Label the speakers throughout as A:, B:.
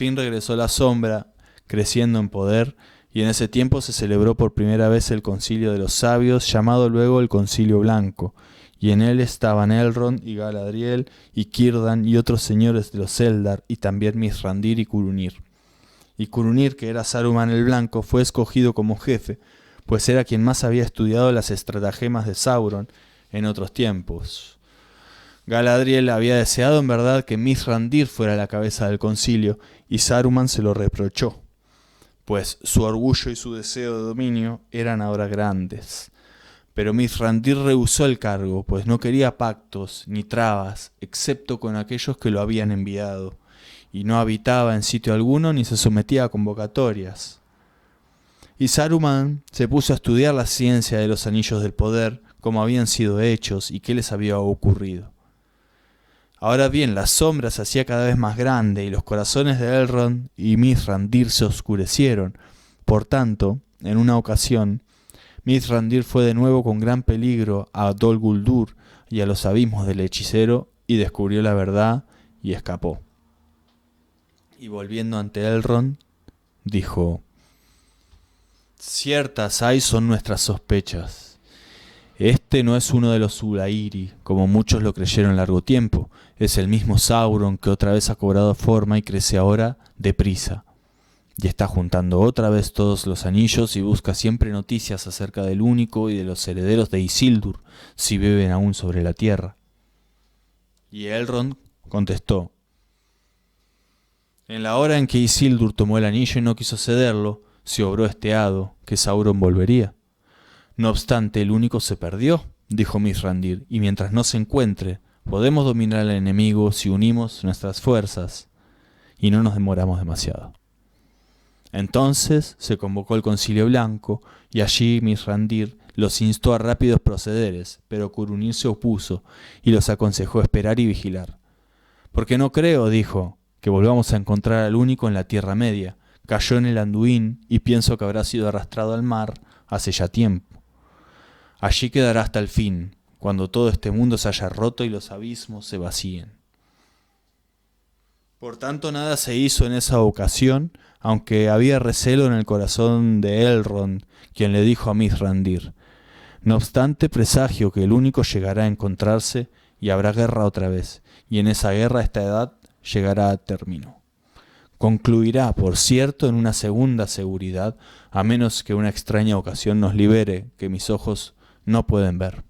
A: fin regresó la sombra, creciendo en poder, y en ese tiempo se celebró por primera vez el concilio de los sabios, llamado luego el Concilio Blanco, y en él estaban Elrond y Galadriel y Círdan y otros señores de los Eldar, y también Mithrandir y Curunir. Y Curunir, que era Saruman el Blanco, fue escogido como jefe, pues era quien más había estudiado las estratagemas de Sauron en otros tiempos. Galadriel había deseado en verdad que Mithrandir fuera la cabeza del concilio, y Saruman se lo reprochó, pues su orgullo y su deseo de dominio eran ahora grandes. Pero Mithrandir rehusó el cargo, pues no quería pactos ni trabas, excepto con aquellos que lo habían enviado, y no habitaba en sitio alguno ni se sometía a convocatorias. Y Saruman se puso a estudiar la ciencia de los anillos del poder, cómo habían sido hechos y qué les había ocurrido. Ahora bien, la sombra se hacía cada vez más grande y los corazones de Elrond y Mithrandir se oscurecieron. Por tanto, en una ocasión, Mithrandir fue de nuevo con gran peligro a Dol Guldur y a los abismos del hechicero y descubrió la verdad y escapó. Y volviendo ante Elrond, dijo: «Ciertas hay son nuestras sospechas. Este no es uno de los Ulairi, como muchos lo creyeron largo tiempo. Es el mismo Sauron que otra vez ha cobrado forma y crece ahora deprisa. Y está juntando otra vez todos los anillos y busca siempre noticias acerca del único y de los herederos de Isildur, si viven aún sobre la tierra». Y Elrond contestó: «En la hora en que Isildur tomó el anillo y no quiso cederlo, se obró este hado, que Sauron volvería. No obstante, el único se perdió», dijo Mithrandir, «y mientras no se encuentre, podemos dominar al enemigo si unimos nuestras fuerzas y no nos demoramos demasiado». Entonces se convocó el Concilio Blanco, y allí Mithrandir los instó a rápidos procederes, pero Curunir se opuso y los aconsejó esperar y vigilar. «Porque no creo», dijo, «que volvamos a encontrar al único en la Tierra Media. Cayó en el Anduin y pienso que habrá sido arrastrado al mar hace ya tiempo. Allí quedará hasta el fin, cuando todo este mundo se haya roto y los abismos se vacíen». Por tanto, nada se hizo en esa ocasión, aunque había recelo en el corazón de Elrond, quien le dijo a Mithrandir: «No obstante, presagio que el único llegará a encontrarse y habrá guerra otra vez, y en esa guerra esta edad llegará a término. Concluirá, por cierto, en una segunda seguridad, a menos que una extraña ocasión nos libere, que mis ojos no pueden ver».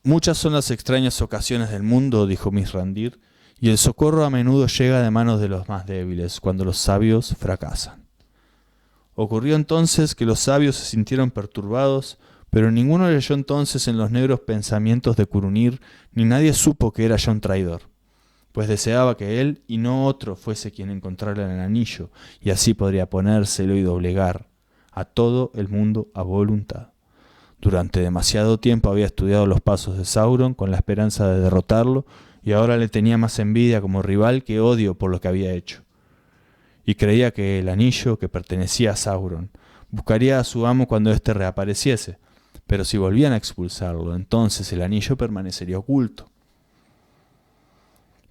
A: «Muchas son las extrañas ocasiones del mundo», dijo Mithrandir, «y el socorro a menudo llega de manos de los más débiles, cuando los sabios fracasan». Ocurrió entonces que los sabios se sintieron perturbados, pero ninguno leyó entonces en los negros pensamientos de Curunir, ni nadie supo que era ya un traidor, pues deseaba que él y no otro fuese quien encontrara el anillo, y así podría ponérselo y doblegar a todo el mundo a voluntad. Durante demasiado tiempo había estudiado los pasos de Sauron con la esperanza de derrotarlo, y ahora le tenía más envidia como rival que odio por lo que había hecho. Y creía que el anillo, que pertenecía a Sauron, buscaría a su amo cuando éste reapareciese, pero si volvían a expulsarlo, entonces el anillo permanecería oculto.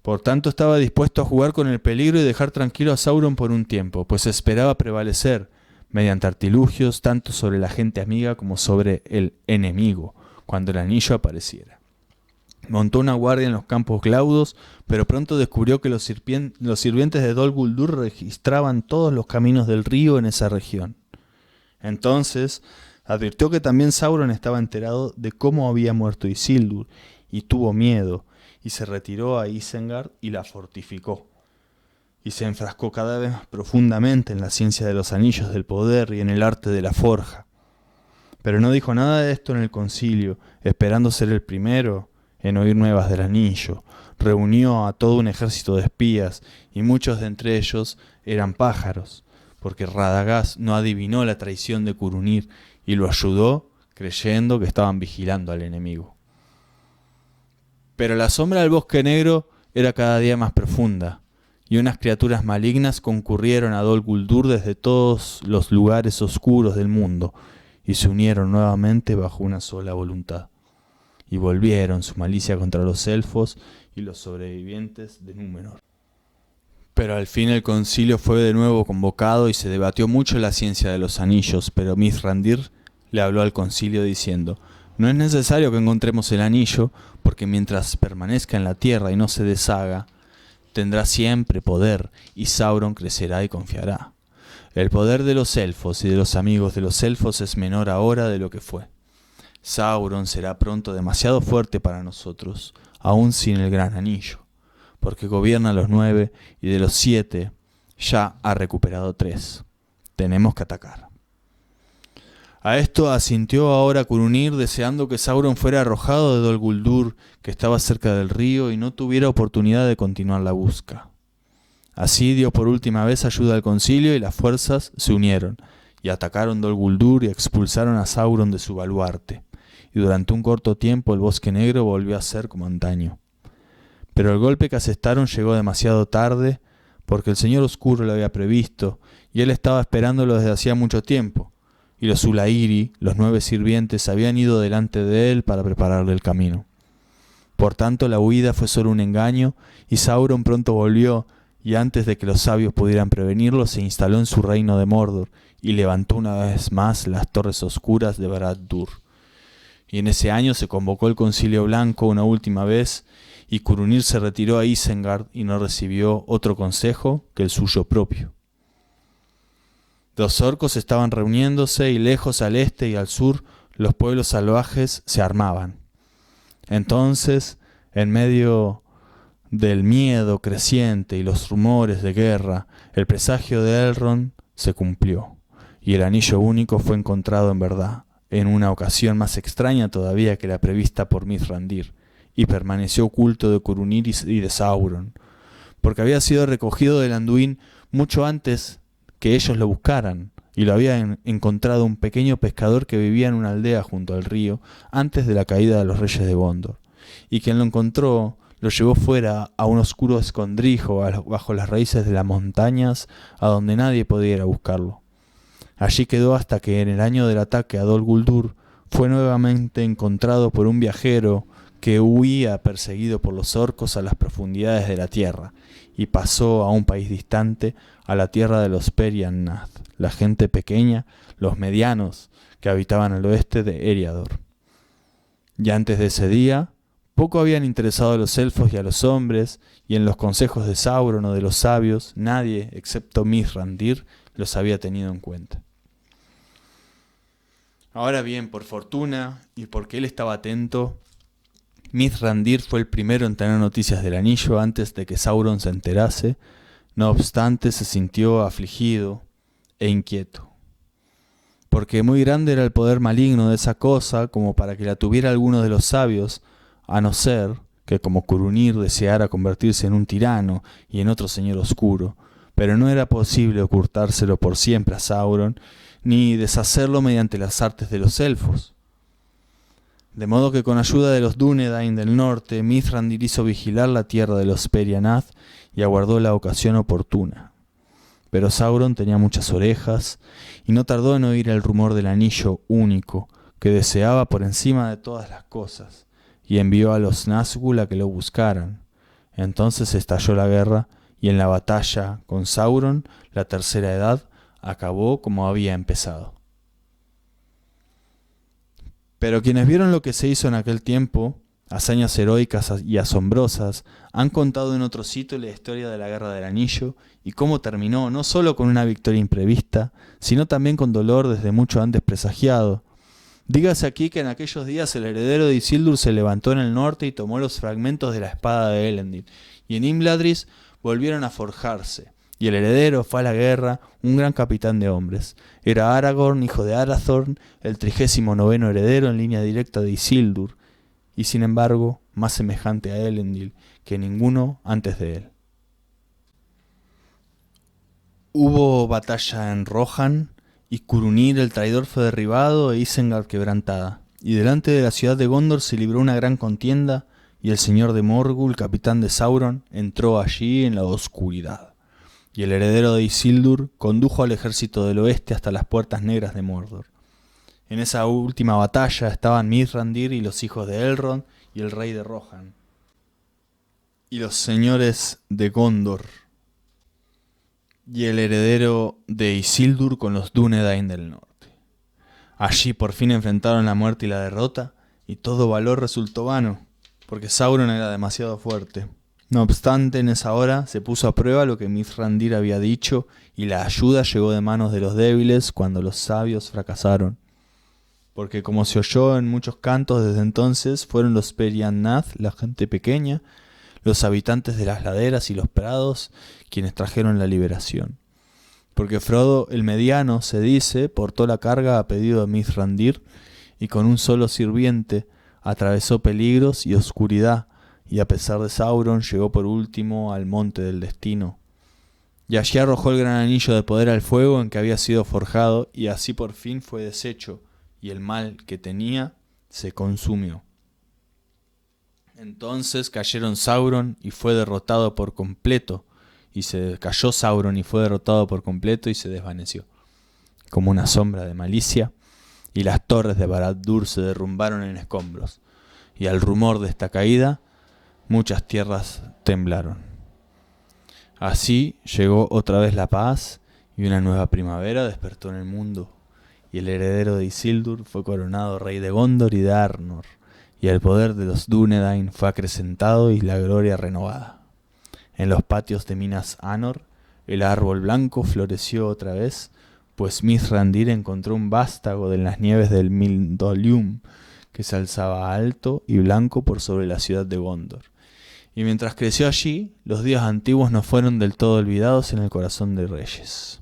A: Por tanto, estaba dispuesto a jugar con el peligro y dejar tranquilo a Sauron por un tiempo, pues esperaba prevalecer mediante artilugios tanto sobre la gente amiga como sobre el enemigo, cuando el anillo apareciera. Montó una guardia en los campos glaudos, pero pronto descubrió que los sirvientes de Dol Guldur registraban todos los caminos del río en esa región. Entonces advirtió que también Sauron estaba enterado de cómo había muerto Isildur, y tuvo miedo, y se retiró a Isengard y la fortificó. Y se enfrascó cada vez más profundamente en la ciencia de los anillos del poder y en el arte de la forja. Pero no dijo nada de esto en el concilio, esperando ser el primero en oír nuevas del anillo. Reunió a todo un ejército de espías, y muchos de entre ellos eran pájaros, porque Radagast no adivinó la traición de Curunir y lo ayudó creyendo que estaban vigilando al enemigo. Pero la sombra del bosque negro era cada día más profunda, y unas criaturas malignas concurrieron a Dol Guldur desde todos los lugares oscuros del mundo, y se unieron nuevamente bajo una sola voluntad, y volvieron su malicia contra los elfos y los sobrevivientes de Númenor. Pero al fin el concilio fue de nuevo convocado y se debatió mucho la ciencia de los anillos, pero Mithrandir le habló al concilio diciendo: no es necesario que encontremos el anillo, porque mientras permanezca en la tierra y no se deshaga, tendrá siempre poder, y Sauron crecerá y confiará. El poder de los elfos y de los amigos de los elfos es menor ahora de lo que fue. Sauron será pronto demasiado fuerte para nosotros, aún sin el gran anillo, porque gobierna los 9 y de los 7 ya ha recuperado 3. Tenemos que atacar. A esto asintió ahora Curunir, deseando que Sauron fuera arrojado de Dol Guldur, que estaba cerca del río, y no tuviera oportunidad de continuar la busca. Así dio por última vez ayuda al concilio y las fuerzas se unieron, y atacaron Dol Guldur y expulsaron a Sauron de su baluarte, y durante un corto tiempo el Bosque Negro volvió a ser como antaño. Pero el golpe que asestaron llegó demasiado tarde, porque el Señor Oscuro lo había previsto, y él estaba esperándolo desde hacía mucho tiempo, y los Ulairi, los 9 sirvientes, habían ido delante de él para prepararle el camino. Por tanto, la huida fue solo un engaño, y Sauron pronto volvió, y antes de que los sabios pudieran prevenirlo, se instaló en su reino de Mordor, y levantó una vez más las torres oscuras de Barad-dûr. Y en ese año se convocó el Concilio Blanco una última vez, y Curunir se retiró a Isengard y no recibió otro consejo que el suyo propio. Los orcos estaban reuniéndose y lejos al este y al sur los pueblos salvajes se armaban. Entonces, en medio del miedo creciente y los rumores de guerra, el presagio de Elrond se cumplió, y el anillo único fue encontrado en verdad, en una ocasión más extraña todavía que la prevista por Mithrandir, y permaneció oculto de Curunir y de Sauron, porque había sido recogido del Anduin mucho antes que ellos lo buscaran, y lo había encontrado un pequeño pescador que vivía en una aldea junto al río antes de la caída de los reyes de Gondor, y quien lo encontró lo llevó fuera a un oscuro escondrijo bajo las raíces de las montañas, a donde nadie podía ir a buscarlo. Allí quedó hasta que en el año del ataque a Dol Guldur fue nuevamente encontrado por un viajero que huía perseguido por los orcos a las profundidades de la tierra, y pasó a un país distante, a la tierra de los Periannath, la gente pequeña, los medianos, que habitaban al oeste de Eriador. Y antes de ese día, poco habían interesado a los elfos y a los hombres, y en los consejos de Sauron o de los sabios, nadie, excepto Mithrandir, los había tenido en cuenta. Ahora bien, por fortuna, y porque él estaba atento, Mithrandir fue el primero en tener noticias del anillo antes de que Sauron se enterase. No obstante, se sintió afligido e inquieto, porque muy grande era el poder maligno de esa cosa como para que la tuviera alguno de los sabios, a no ser que como Curunir deseara convertirse en un tirano y en otro señor oscuro, pero no era posible ocultárselo por siempre a Sauron, ni deshacerlo mediante las artes de los elfos. De modo que con ayuda de los Dúnedain del norte, Mithrandir hizo vigilar la tierra de los Periannath y aguardó la ocasión oportuna. Pero Sauron tenía muchas orejas y no tardó en oír el rumor del anillo único que deseaba por encima de todas las cosas, y envió a los Nazgûl a que lo buscaran. Entonces estalló la guerra, y en la batalla con Sauron, la tercera edad acabó como había empezado. Pero quienes vieron lo que se hizo en aquel tiempo, hazañas heroicas y asombrosas, han contado en otro sitio la historia de la Guerra del Anillo y cómo terminó no solo con una victoria imprevista, sino también con dolor desde mucho antes presagiado. Dígase aquí que en aquellos días el heredero de Isildur se levantó en el norte y tomó los fragmentos de la espada de Elendil, y en Imladris volvieron a forjarse. Y el heredero fue a la guerra, un gran capitán de hombres. Era Aragorn, hijo de Arathorn, el 39º heredero en línea directa de Isildur, y sin embargo más semejante a Elendil que ninguno antes de él. Hubo batalla en Rohan, y Curunir el traidor fue derribado e Isengard quebrantada. Y delante de la ciudad de Gondor se libró una gran contienda, y el señor de Morgul, capitán de Sauron, entró allí en la oscuridad. Y el heredero de Isildur condujo al ejército del oeste hasta las puertas negras de Mordor. En esa última batalla estaban Mithrandir y los hijos de Elrond y el rey de Rohan, y los señores de Gondor, y el heredero de Isildur con los Dúnedain del norte. Allí por fin enfrentaron la muerte y la derrota, y todo valor resultó vano, porque Sauron era demasiado fuerte. No obstante, en esa hora se puso a prueba lo que Mithrandir había dicho, y la ayuda llegó de manos de los débiles cuando los sabios fracasaron. Porque como se oyó en muchos cantos desde entonces, fueron los Periannath, la gente pequeña, los habitantes de las laderas y los prados, quienes trajeron la liberación. Porque Frodo el mediano, se dice, portó la carga a pedido de Mithrandir, y con un solo sirviente atravesó peligros y oscuridad, y a pesar de Sauron llegó por último al monte del destino. Y allí arrojó el gran anillo de poder al fuego en que había sido forjado, y así por fin fue deshecho, y el mal que tenía se consumió. Entonces cayeron Sauron y fue derrotado por completo, y se cayó Sauron y fue derrotado por completo y se desvaneció, como una sombra de malicia, y las torres de Barad-dûr se derrumbaron en escombros, y al rumor de esta caída muchas tierras temblaron. Así llegó otra vez la paz, y una nueva primavera despertó en el mundo, y el heredero de Isildur fue coronado rey de Gondor y de Arnor, y el poder de los Dúnedain fue acrecentado y la gloria renovada. En los patios de Minas Anor, el árbol blanco floreció otra vez, pues Mithrandir encontró un vástago de las nieves del Mindolium, que se alzaba alto y blanco por sobre la ciudad de Gondor. Y mientras creció allí, los días antiguos no fueron del todo olvidados en el corazón de reyes.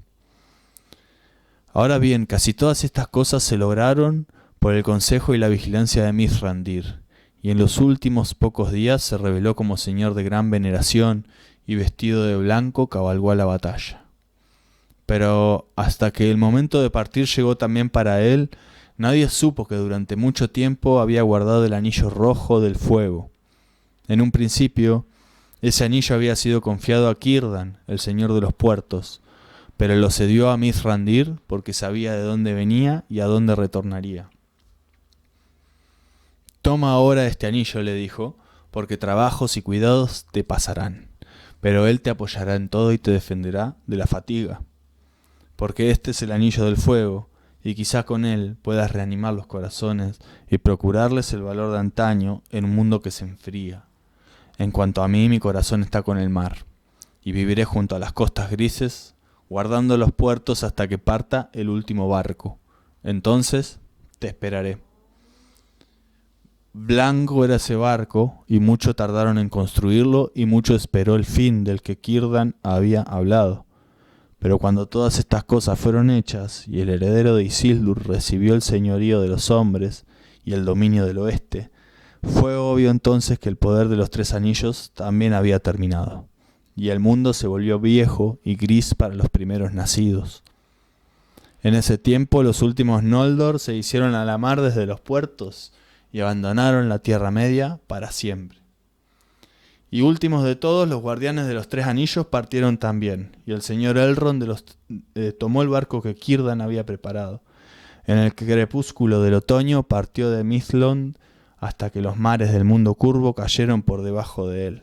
A: Ahora bien, casi todas estas cosas se lograron por el consejo y la vigilancia de Mithrandir, y en los últimos pocos días se reveló como señor de gran veneración, y vestido de blanco cabalgó a la batalla. Pero hasta que el momento de partir llegó también para él, nadie supo que durante mucho tiempo había guardado el anillo rojo del fuego. En un principio, ese anillo había sido confiado a Círdan, el señor de los puertos, pero lo cedió a Mithrandir porque sabía de dónde venía y a dónde retornaría. Toma ahora este anillo, le dijo, porque trabajos y cuidados te pasarán, pero él te apoyará en todo y te defenderá de la fatiga. Porque este es el anillo del fuego, y quizá con él puedas reanimar los corazones y procurarles el valor de antaño en un mundo que se enfría. En cuanto a mí, mi corazón está con el mar, y viviré junto a las costas grises, guardando los puertos hasta que parta el último barco. Entonces te esperaré. Blanco era ese barco, y mucho tardaron en construirlo, y mucho esperó el fin del que Círdan había hablado. Pero cuando todas estas cosas fueron hechas, y el heredero de Isildur recibió el señorío de los hombres y el dominio del oeste, fue obvio entonces que el poder de los tres anillos también había terminado, y el mundo se volvió viejo y gris para los primeros nacidos. En ese tiempo los últimos Noldor se hicieron a la mar desde los puertos, y abandonaron la Tierra Media para siempre. Y últimos de todos, los guardianes de los tres anillos partieron también, y el señor Elrond tomó el barco que Círdan había preparado. En el crepúsculo del otoño partió de Mithlond hasta que los mares del mundo curvo cayeron por debajo de él.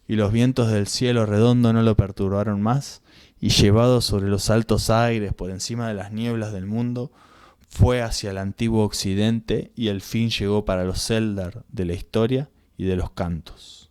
A: Y los vientos del cielo redondo no lo perturbaron más, y llevado sobre los altos aires por encima de las nieblas del mundo, fue hacia el antiguo occidente, y el fin llegó para los Eldar de la historia y de los cantos.